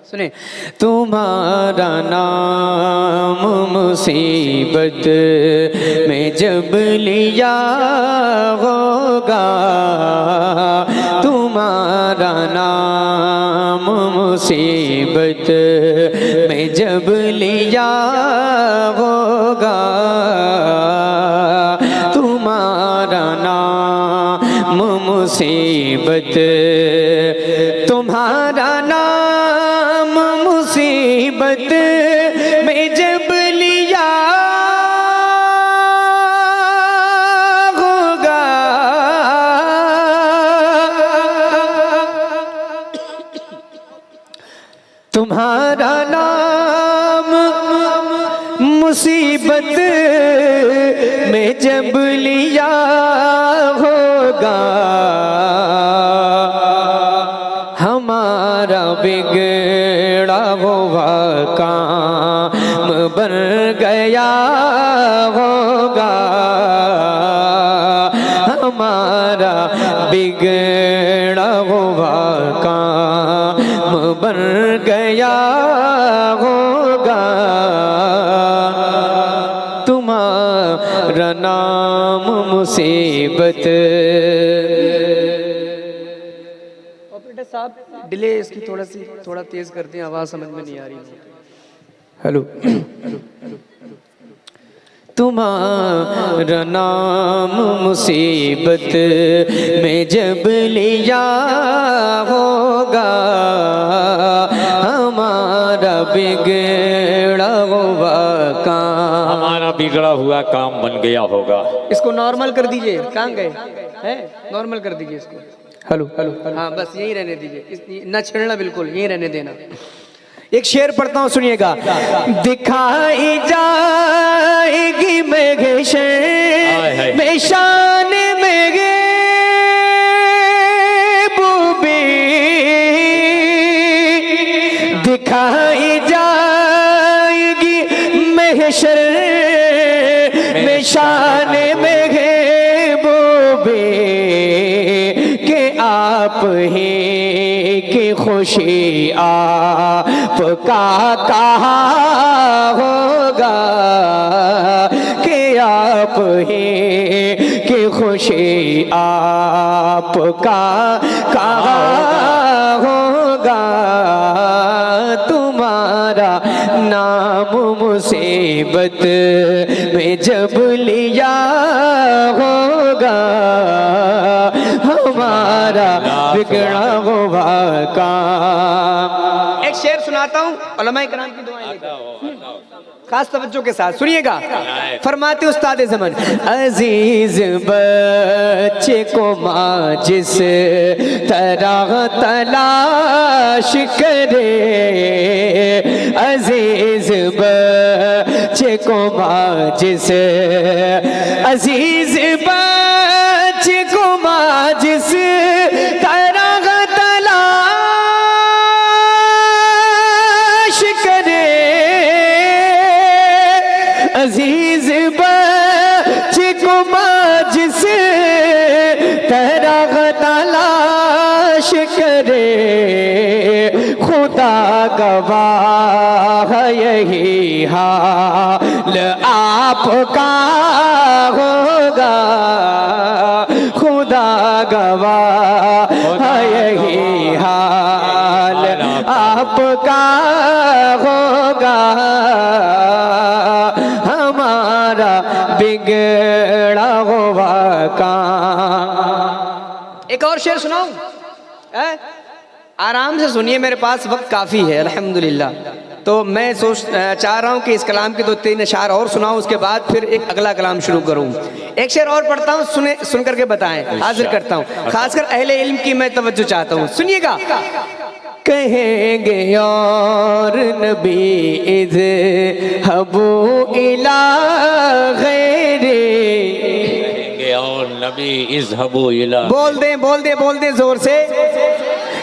सुने। तुम्हारा नाम मुसीबत में जब लिया होगा, तुम्हारा नाम मुसीबत में जब लिया होगा, तुम्हारा नाम मुसीबत, तुम्हारा नाम मुसीबत में जब लिया होगा, तुम्हारा नाम मुसीबत में जब लिया होगा, हमारा बिगड़ा हुआ काम बन गया होगा, हमारा बिगड़ा हुआ काम बन गया होगा, तुम्हारा नाम मुसीबत। ऑपरेटर साहब डिले इसकी थोड़ा तेज कर दें, आवाज समझ में नहीं आ रही। हेलो हेलो, तुम्हारा नाम मुसीबत में जब लिया होगा, हमारा बिगड़ा हुआ काम, हमारा बिगड़ा हुआ काम बन गया होगा। इसको नॉर्मल कर दीजिए, कहाँ गए हैं, नॉर्मल कर दीजिए इसको। हेलो हेलो, हाँ बस यही रहने दीजिए, न छेड़ना, बिल्कुल यही रहने देना। एक शेर पढ़ता हूँ, सुनिएगा। दिखाई जाएगी महशर में शान मेरे बूबी, दिखाई जाएगी महशर में शान मेरे बूबी, के आप ही की खुशी आपका कहा होगा, कि आप ही की खुशी आपका कहा होगा, तुम्हारा नाम मुसीबत में जब लिया होगा, हमारा बिगड़ा हुआ काम। एक शेर सुनाता हूँ, उलमाए किराम की दुआएं लेकर, खास तवज्जो के साथ सुनिएगा। फरमाते उस्ताद ज़मान, अजीज बच्चे को माँ जिस तरह तलाश करे, अजीज बच्चे को माँ जिस, अजीज बच्चे को माँ जिस तरह तलाश करे, अजीज बच्चे को माँ जिस तरह तलाश करे, खुदा गवाह यही हाल आपका होगा, खुदा गवाह यही हाल आपका होगा, हमारा बिगड़ा हुआ काम। एक और शेर सुनाऊं, आराम से सुनिए, मेरे पास वक्त काफ़ी है अल्हम्दुलिल्लाह। तो मैं चाह रहा हूँ कि इस कलाम के 2-3 अशार और सुनाऊं, उसके बाद फिर एक अगला कलाम शुरू करूँ। एक शेर और पढ़ता हूँ, सुन करके बताएं, हाजिर करता हूँ। खासकर अहले इल्म की मैं तवज्जो चाहता हूँ, सुनिएगा। कहेंगे और नबी इज़हबू इला गैरे, कहेंगे और नबी इज़हबू इला, बोल दें जोर से।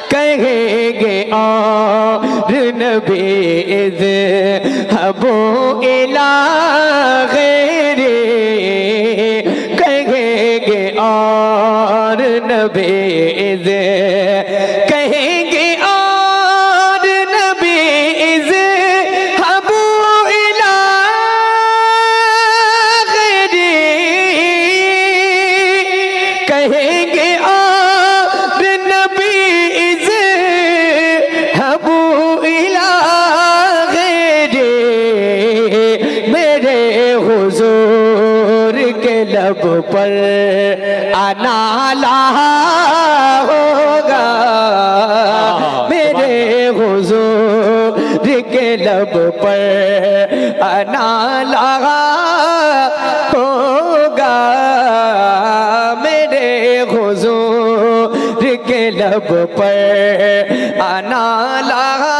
कहेंगे और नबी इज़हबू इला गैरे, कहेंगे और नबी कहेंगे और नबी पर आना लाहा होगा, मेरे हुजूर के लब पर आना लाहा होगा, मेरे हुजूर के लब पर आना लाहा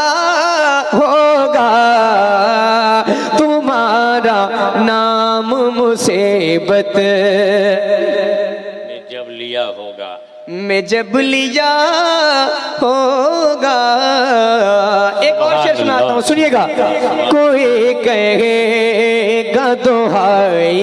होगा, तुम्हारा नाम मुसीबत ने जब लिया होगा, मैं जब लिया होगा। एक और शेर सुनाता हूँ, सुनिएगा। कोई कहेगा दुहाई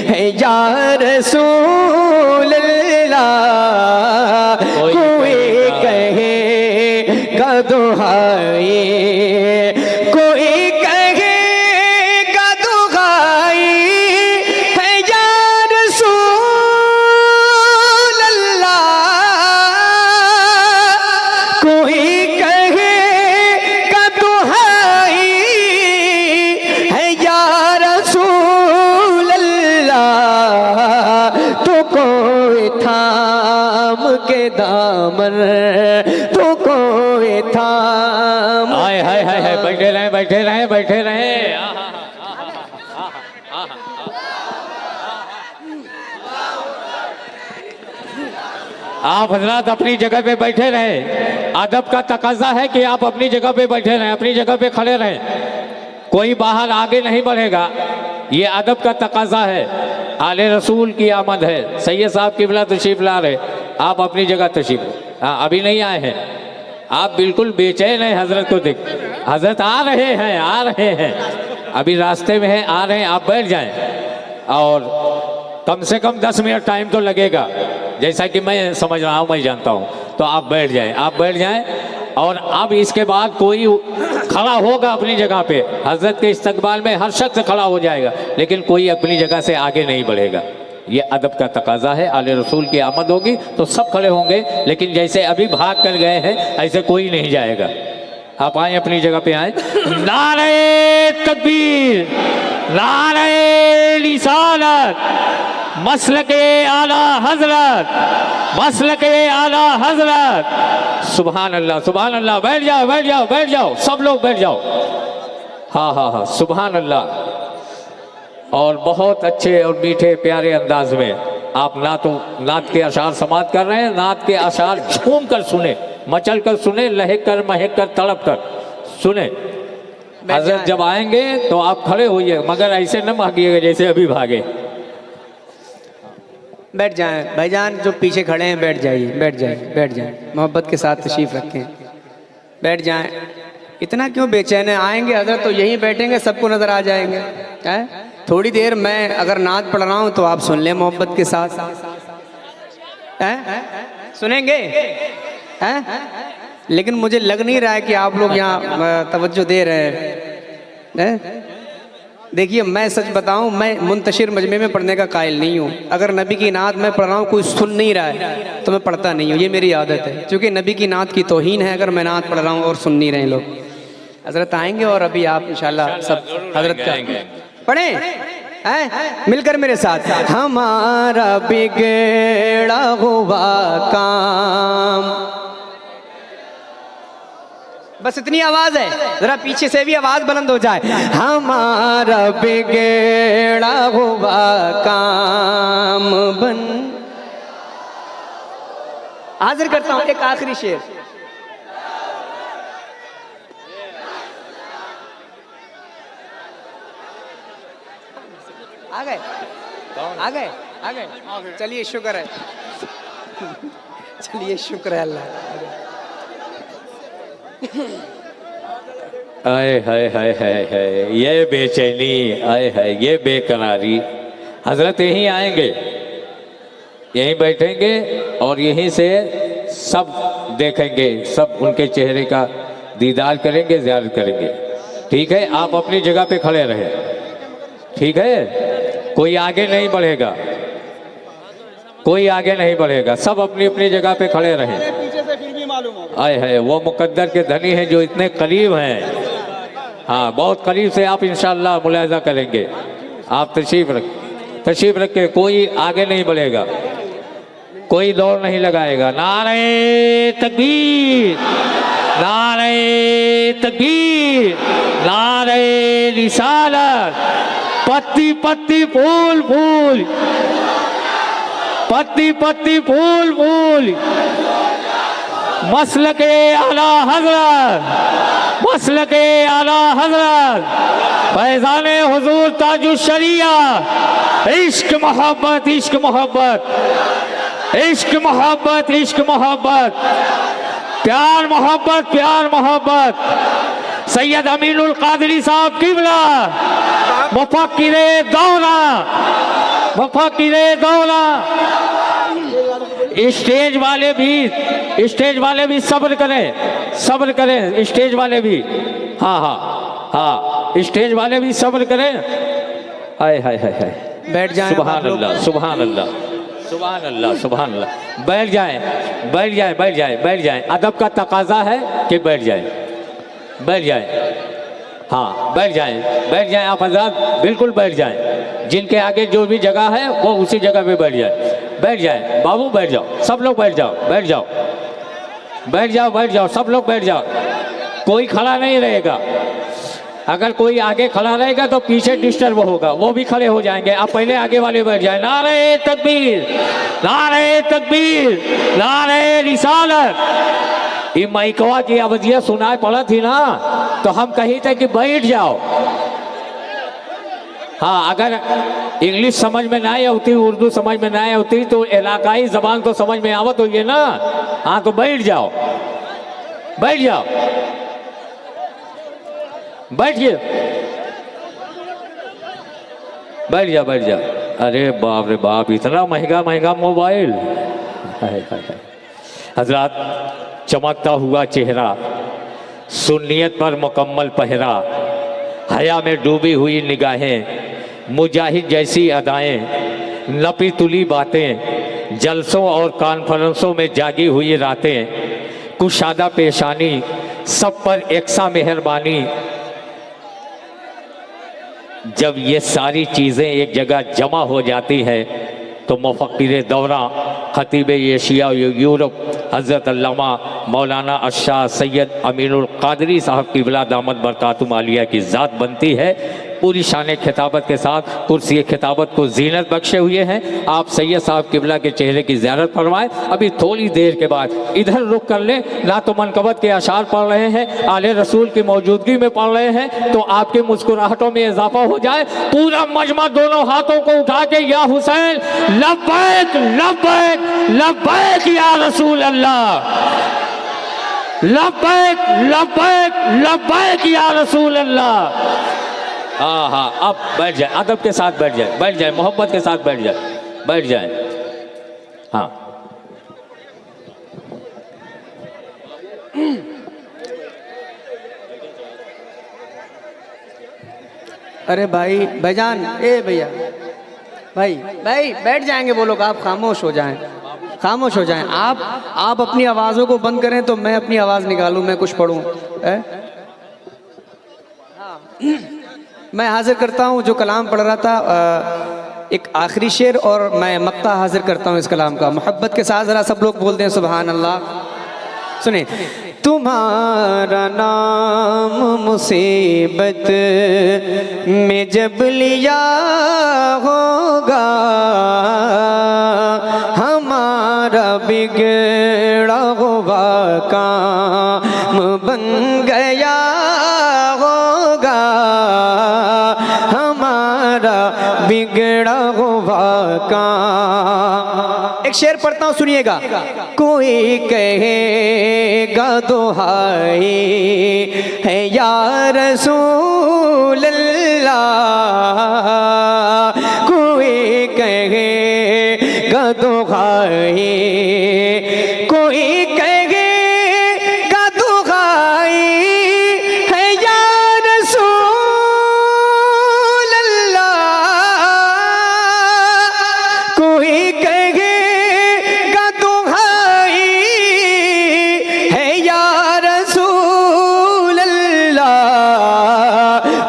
है या रसूल अल्लाह, कोई कहेगा दुहाई, कोई कहेगा दुहाई है या रसूल अल्लाह, कोई कहेगा दुहाई है या रसूल अल्लाह, तो कोई थाम के दामन, तो कोई थाम। हाय हाय हाय हाय, बैठे रहे बैठे रहे बैठे रहे। आप हजरात अपनी जगह पे बैठे रहे। अदब का तकाजा है कि आप अपनी जगह पे बैठे रहें, अपनी जगह पे खड़े रहें, कोई बाहर आगे नहीं बढ़ेगा। ये अदब का तकाजा है। आले रसूल की आमद है। सैयद साहब किबला तशरीफ ला रहे, आप अपनी जगह तशरीफ। हाँ, अभी नहीं आए हैं आप, बिल्कुल बेचैन हैं हजरत को देख। हजरत आ रहे हैं, आ रहे हैं, अभी रास्ते में हैं, आ रहे हैं। आप बैठ जाएं और कम से कम 10 मिनट टाइम तो लगेगा, जैसा कि मैं समझ रहा हूँ, मैं जानता हूँ। तो आप बैठ जाएं, आप बैठ जाएं। और अब इसके बाद कोई खड़ा होगा अपनी जगह पे, हजरत के इस्तकबाल में हर शख्स खड़ा हो जाएगा, लेकिन कोई अपनी जगह से आगे नहीं बढ़ेगा। ये अदब का तकाजा है। आले रसूल की आमद होगी तो सब खड़े होंगे, लेकिन जैसे अभी भाग कर गए हैं ऐसे कोई नहीं जाएगा। आप आए, अपनी जगह पे आए। नारे तकबीर, नारे रिसालत, मसलके आला हजरत, मसलके आला हजरत। सुभान अल्लाह, सुभान अल्लाह। बैठ जाओ, बैठ जाओ, बैठ जाओ, सब लोग बैठ जाओ। हाँ हाँ हाँ, सुभान अल्लाह। और बहुत अच्छे और मीठे प्यारे अंदाज में आप नात के अशार समात कर रहे हैं। नात के अशार झूम कर सुने, मचल कर सुने, लहक कर, महक कर, तड़प कर सुने। हजरत जब आएंगे तो आप खड़े होइए, मगर ऐसे न भागिएगा जैसे अभी भागे। बैठ जाएं भाईजान, जो पीछे खड़े हैं बैठ जाइए, बैठ जाइए, बैठ जाएं, मोहब्बत के साथ तशरीफ रखें, बैठ जाएं। इतना क्यों बेचैन है? आएंगे हजरत तो यहीं बैठेंगे, सबको नजर आ जाएंगे। है थोड़ी देर मैं अगर नात पढ़ रहा हूँ तो आप सुन लें मोहब्बत के साथ। है सुनेंगे? है लेकिन मुझे लग नहीं रहा है कि आप लोग यहाँ तवज्जो दे रहे हैं। देखिए, मैं सच बताऊं, मैं मुंतशिर मजमे में पढ़ने का कायल नहीं हूँ। अगर नबी की नात मैं पढ़ रहा हूँ, कोई सुन नहीं रहा है तो मैं पढ़ता नहीं हूँ। ये मेरी आदत है, क्योंकि नबी की नात की तौहीन है अगर मैं नात पढ़ रहा हूँ और सुन नहीं रहे लोग। हजरत आएंगे और अभी आप इंशाल्लाह सब हजरत का पढ़ें हैं मिलकर मेरे साथ। हमारा बिगड़ा हुआ काम, बस इतनी आवाज है, जरा पीछे से भी आवाज बुलंद हो जाए। हमारा बिगड़ा हुआ काम बन। हाजिर करता हूं एक आखिरी शेर। आ गए, आ गए, आ गए। चलिए शुक्र है, चलिए शुक्र है अल्लाह। आए हाय हाय हाय हाय, ये बेचैनी, आए हाय ये बेकरारी। हजरत यहीं आएंगे, यहीं बैठेंगे और यहीं से सब देखेंगे, सब उनके चेहरे का दीदार करेंगे, ज़ियारत करेंगे। ठीक है, आप अपनी जगह पे खड़े रहें। ठीक है, कोई आगे नहीं बढ़ेगा, कोई आगे नहीं बढ़ेगा, सब अपनी अपनी जगह पे खड़े रहें। आए है वो मुकद्दर के धनी हैं जो इतने करीब हैं। हाँ, बहुत करीब से आप इंशाअल्लाह मुलाहिजा करेंगे। आप तशरीफ रखें, तशरीफ रखे, कोई आगे नहीं बढ़ेगा, कोई दौड़ नहीं लगाएगा। नारे तकबीर, नारे तकबीर, नारे रिसालत। पत्ती पत्ती फूल फूल, पत्ती पत्ती फूल फूल, मसलके आला हजरत, मसलके आला हजरत, फैजाने हुजूर ताजुल शरिया। इश्क मोहब्बत, इश्क मोहब्बत, इश्क मोहब्बत, इश्क मोहब्बत, प्यार मोहब्बत, प्यार मोहब्बत। सैयद अमीनुल कादरी साहब किबला, मुफक्किरे दौला, मुफक्किरे दौला। स्टेज वाले भी सब्र करें, सब्र करें, स्टेज वाले भी। हाँ हाँ हाँ, स्टेज वाले भी सब्र करें। हाय हाय हाय हाय, बैठ जाएं। सुभान अल्लाह, सुभान अल्लाह, सुभान अल्लाह, सुभान अल्लाह। बैठ जाएं, बैठ जाएं, बैठ जाएं, बैठ जाएं। अदब का तकाजा है कि बैठ जाएं, बैठ जाएं। हाँ, बैठ जाएं, बैठ जाएं आप हज़रात, बिल्कुल बैठ जाएं। जिनके आगे जो भी जगह है वो उसी जगह पे बैठ जाए, बैठ जाए। बाबू बैठ जाओ, सब लोग बैठ जाओ, बैठ जाओ, बैठ जाओ, बैठ जाओ, सब लोग बैठ जाओ। कोई खड़ा नहीं रहेगा, अगर कोई आगे खड़ा रहेगा तो पीछे डिस्टर्ब होगा, वो भी खड़े हो जाएंगे। आप पहले आगे वाले बैठ जाए। नारे तकबीर, नारे तकबीर, नारे रिसालत। ये माइकवा की आवाज़ियाँ सुनाई पड़ा थी ना, तो हम कही थे कि बैठ जाओ। हाँ, अगर इंग्लिश समझ में ना आती, उर्दू समझ में ना आती, तो इलाकाई जबान तो समझ में आवत होगी ना। हाँ, तो बैठ जाओ, बैठ जाओ, बैठिए, बैठ जाओ, बैठ जाओ। अरे बाप रे बाप, इतना महंगा महंगा मोबाइल। हजरात, चमकता हुआ चेहरा, सुन्नियत पर मुकम्मल पहरा, हया में डूबी हुई निगाहें, मुजाहिद जैसी अदाएं, नपी तुली बातें, जलसों और कॉन्फ्रेंसों में जागी हुई रातें, कुशादा पेशानी, सब पर एकसा मेहरबानी। जब ये सारी चीज़ें एक जगह जमा हो जाती है तो मुफक्किर दौरा, खतीब एशिया यूरोप, हज़रत अल्लामा मौलाना अशाह सैयद अमीनुल कादरी साहब की बिला दामत बरकातुम आलिया की ज़ात बनती है। पूरी शान खिताबत के साथ कुर्सी खिताबत को जीनत बख्शे हुए हैं। आप सैयद साहब किबला के चेहरे की ज़ियारत फरमाएं। अभी थोड़ी देर के बाद इधर रुक कर लें, ना तो मनकबत के अशार पढ़ रहे हैं, आले रसूल की मौजूदगी में पढ़ रहे हैं, तो आपकी मुस्कुराहटों में इजाफा हो जाए। पूरा मजमा दोनों हाथों को उठा के या हुसैन लब्बैक लब्बैक लब्बैक या रसूल अल्लाह, लब्बैक लब्बैक लब्बैक या रसूल अल्लाह। हाँ हाँ, अब बैठ जाए, अदब के साथ बैठ जाए, बैठ जाए, मोहब्बत के साथ बैठ जाए, बैठ जाए। हाँ, अरे भाई भाईजान, ए भैया, भाई भाई बैठ जाएंगे वो लोग, आप खामोश हो जाएं, खामोश हो जाएं। आप अपनी आवाज़ों को बंद करें तो मैं अपनी आवाज़ निकालूं, मैं कुछ पढ़ूं। मैं हाजिर करता हूँ जो कलाम पढ़ रहा था, एक आखिरी शेर, और मैं मक्ता हाजिर करता हूँ इस कलाम का। मोहब्बत के साथ ज़रा सब लोग बोलते हैं सुभान अल्लाह। सुने। तुम्हारा नाम मुसीबत में जब लिया होगा, हमारा बिगड़ा हुआ काम बन गया होगा, हमारा बिगड़ा हुआ काम। एक शेर पढ़ता हूँ, सुनिएगा। कोई कहेगा दुहाई है या रसूल अल्लाह, कोई कहेगा दुहाई, कोई कहेगा दुहाई है या रसूल अल्लाह, कोई कहेगा दुहाई है या रसूल अल्लाह,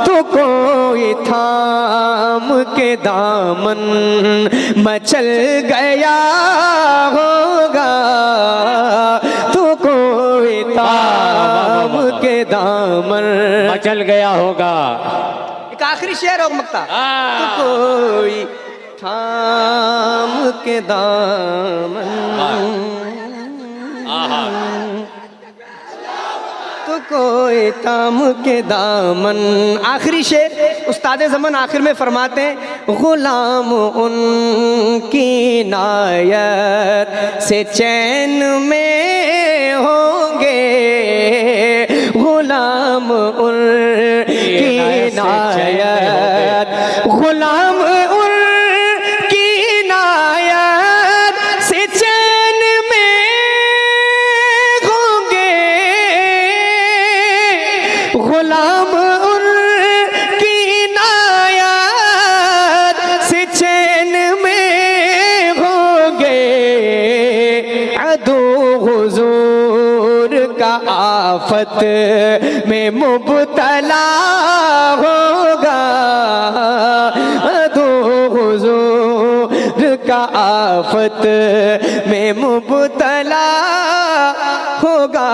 तो कोई थाम के दामन मचल गया होगा तो कोई ताम के दामन। मचल गया होगा। एक आखिरी शेर और मक्ता। हाँ। तो कोई थाम के दामन, तो कोई ताम के दामन। आखिरी शेर उस्ताद ज़मान आखिर में फरमाते हैं, गुलाम उनकी नायत से चैन में होंगे, गुलाम उनकी नायत, गुलाम उनकी नायत से चैन में होंगे, गुलाम उनकी नायत से चैन में होंगे। अदो हुजूर का आफत में मुब्तला होगा, अदो हुजूर का आफत में मुब्तला होगा।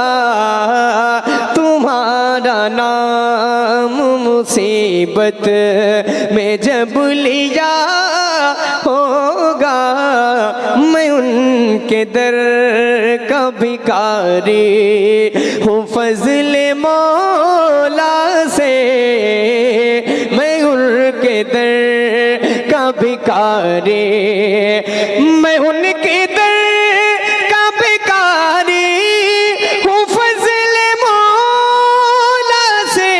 तुम्हारा नाम मुसीबत में जब लिया होगा, मैं उनके दर का भिखारी हूँ फज़ल मौला से, मैं उनके दर का भिखारी, मैं उनके दर का भिखारी हूँ फज़ल मौला से,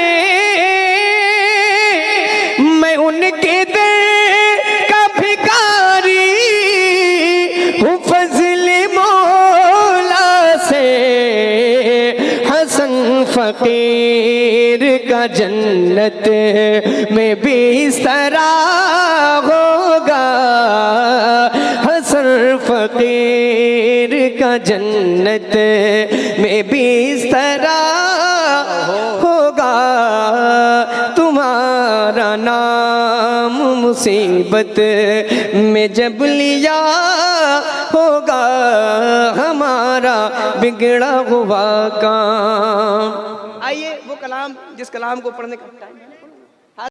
मैं उनके दर का भिखारी हूँ फज़ल मौला से। हसन फ़कीर का जन्नत में बिस्तरा होगा, हसन फ़कीर का जन्नत में बिस्तरा होगा। तुम्हारा नाम मुसीबत में जब लिया होगा, हमारा बिगड़ा हुआ काम। आइए वो कलाम जिस कलाम को पढ़ने का टाइम है।